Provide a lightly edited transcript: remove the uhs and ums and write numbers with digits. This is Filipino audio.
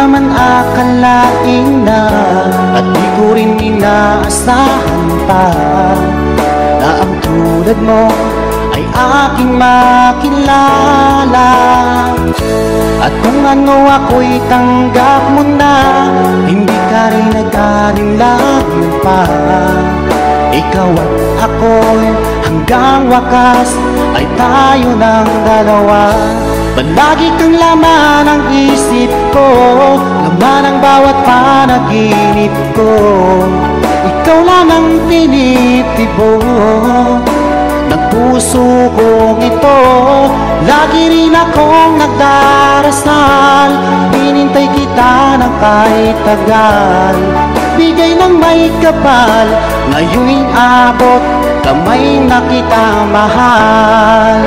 naman akalain na, at di ko rin inaasahan pa, na ang tulad mo ay aking makilala. At kung ano ako'y tanggap mo na, hindi ka rin nag-alinlangan pa. Ikaw at ako'y hanggang wakas ay tayo ng dalawa. Palagi kang laman ng isip ko, laman ng bawat panaginip ko. Ikaw lang ang tinitibok ng puso kong ito. Lagi rin akong nagdarasal, hinintay kita ng kahit tagal. Bigay ng may kapal, ngayon'y abot kamay na kita mahal.